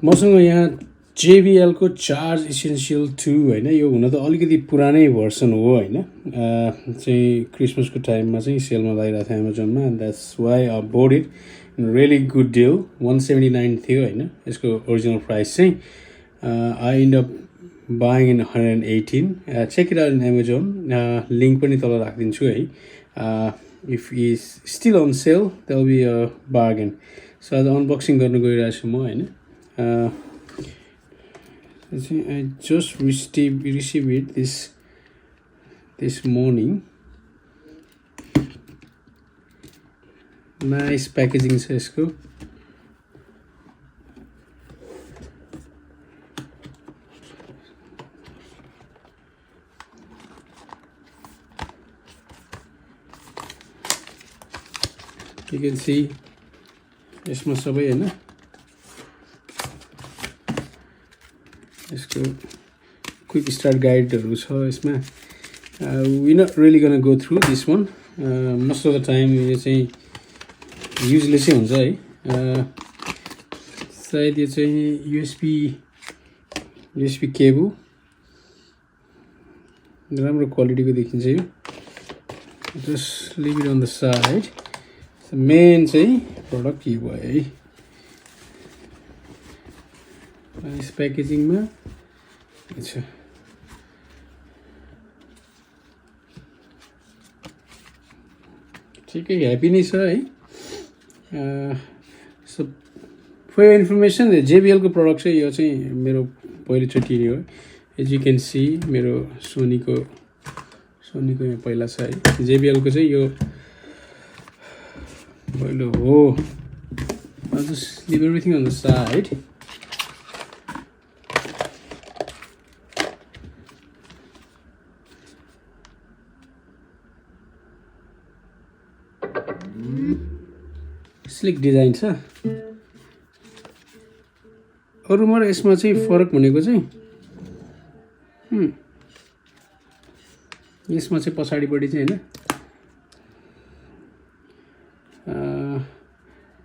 मसँग यहाँ JBL को Charge Essential 2 हैन यो हुन त अलिकति पुरानै भर्सन हो हैन चाहिँ क्रिसमसको टाइममा चाहिँ सेलमा लागिरहेको थियो Amazonमा and that's why I bought it in really good deal 179 थियो हैन यसको ओरिजिनल प्राइस चाहिँ I end up buying in 118 check it out in Amazon link पनि तल राखिदिन्छु है if is still on sale there will be a bargain so आज unboxing गर्न गइरहेको छु म हैन I just received it this morning. Nice packaging छ यसको you can see यसमा सबै हैन यसको quick start guideहरु छ यसमा we're not really going to go through this one most of the time यो चाहिँ useless हुन्छ है सायद यो चाहिँ USB केबल राम्रो क्वालिटीको देखिन्छ यो just leave it on the side main चाहिँ प्रोडक्ट यो भयो है नाइस प्याकेजिङमा अच्छा ठिकै ह्यापी नै छ है so for your information JBL को प्रोडक्ट चाहिँ यो चाहिँ मेरो पहिलोचोटि हो एज यु क्यान सी मेरो सोनीको यहाँ पहिला छ है JBL को चाहिँ यो पहिलो हो I'll just leave everything on the side slick design छ अरुमा र यसमा चाहिँ फरक भनेको चाहिँ यसमा चाहिँ पछाडीपट्टि चाहिँ हैन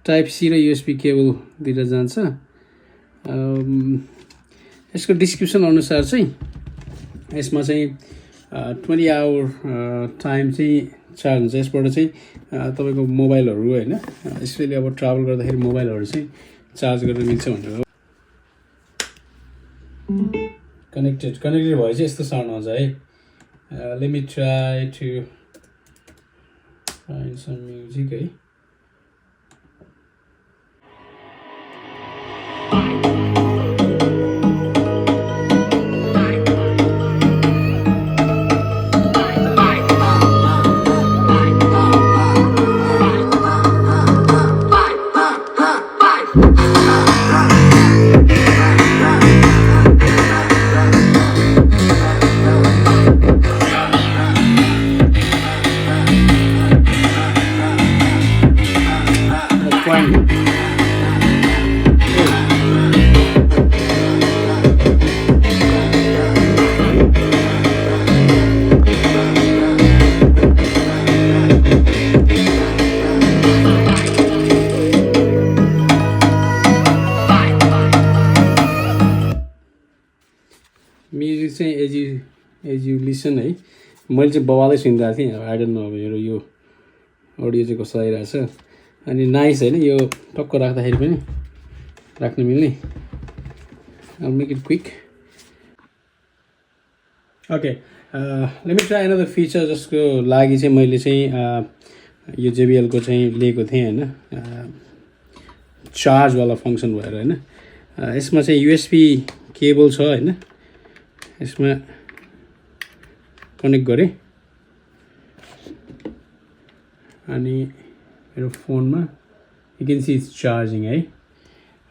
टाइप सी र USB केबल दिएर जान्छ यसको डिस्क्रिप्सन अनुसार चाहिँ यसमा चाहिँ 20 आवर टाइम चाहिँ चार्ज हुन्छ यसबाट चाहिँ तपाईको मोबाइलहरु हैन स्पेशली अब ट्राभल गर्दाखेरि मोबाइलहरु चाहिँ चार्ज गर्न मिल्छ भनेर कनेक्टेड भए चाहिँ यस्तो साउन्ड आउँछ है let me try to find some music है म्युजिक चाहिँ एज यु लिसन है मैले चाहिँ बवालै सुनिरहेको थिएँ आई डोन्ट नो मेरो यो अडियो चाहिँ कस्तो आइरहेछ अनि नाइस हैन यो टक्क राख्दाखेरि पनि राख्न मिल्ने I'll make it quick okay let me try another feature जसको लागि चाहिँ मैले चाहिँ यो JBL को चाहिँ लिएको थिएँ हैन चार्ज वाला फंक्सन भएर हैन यसमा चाहिँ USB केबल छ हैन यसमा कनेक्ट गरे अनि मेरो फोनमा you can see it's charging है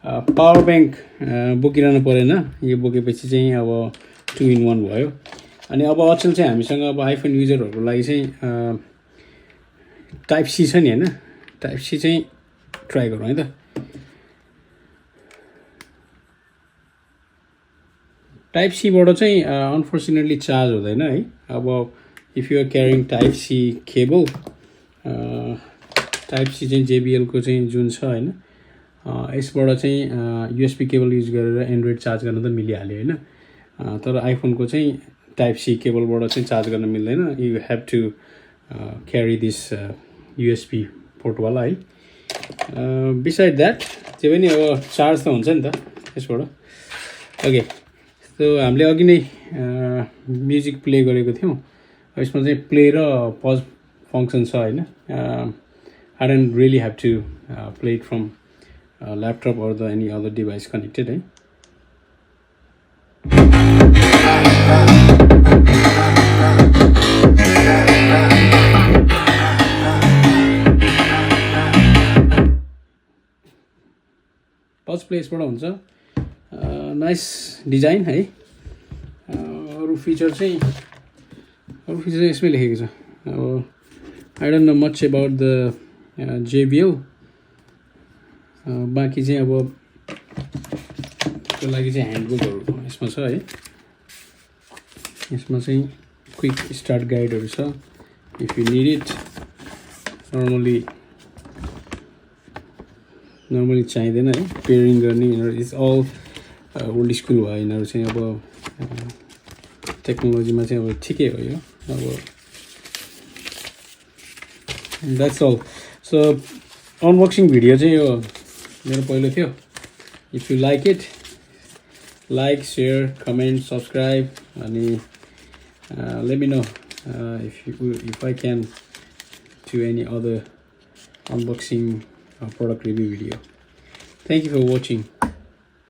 पावर बैंक बोकिरहनु परेन यो बोकेपछि चाहिँ अब 2 in 1 भयो अनि अब अचेल चाहिँ हामीसँग अब आइफोन युजरहरुको लागि चाहिँ टाइप सी छ नि हैन टाइप सी चाहिँ ट्राई गरौँ है त टाइप सी बाट चाहिँ अनफर्चुनेटली चार्ज हुँदैन है अब if you are carrying type C cable type C चाहिँ JBL को चाहिँ जुन छ हैन यसबाट चाहिँ USB केबल युज गरेर एन्ड्रोइड चार्ज गर्न त मिलिहाल्यो होइन, तर आइफोनको चाहिँ टाइप सी केबलबाट चाहिँ चार्ज गर्न मिल्दैन। You have to carry this USB पोर्टवाला है। बिसाइड द्याट त्यो पनि अब चार्ज त हुन्छ नि त यसबाट। ओके, सो हामीले अघि नै म्युजिक प्ले गरेको थियौँ, यसमा चाहिँ प्ले र पज फङ्सन छ होइन। I don't really have to play it from laptop or the any other device connected है। पज प्लेसबाट हुन्छ, नाइस डिजाइन है। अरू फिचर चाहिँ यसमै लेखेको छ। अब I don't know much about the JBL, बाँकी चाहिँ अब त्यो लागि चाहिँ ह्यान्डबुकहरू यसमा छ है। यसमा चाहिँ क्विक स्टार्ट गाइडहरू छ if you need it. Normally चाहिँदैन है पेयरिङ गर्ने, यिनीहरू इट्स अल ओल्ड स्कुल भयो यिनीहरू चाहिँ। अब टेक्नोलोजीमा चाहिँ अब ठिकै हो यो। अब that's all. So unboxing video चाहिँ यो मेरो पहिलो थियो। If you like it, like, share, comment, subscribe, अनि let me know if I can do any other unboxing product review video. Thank you for watching.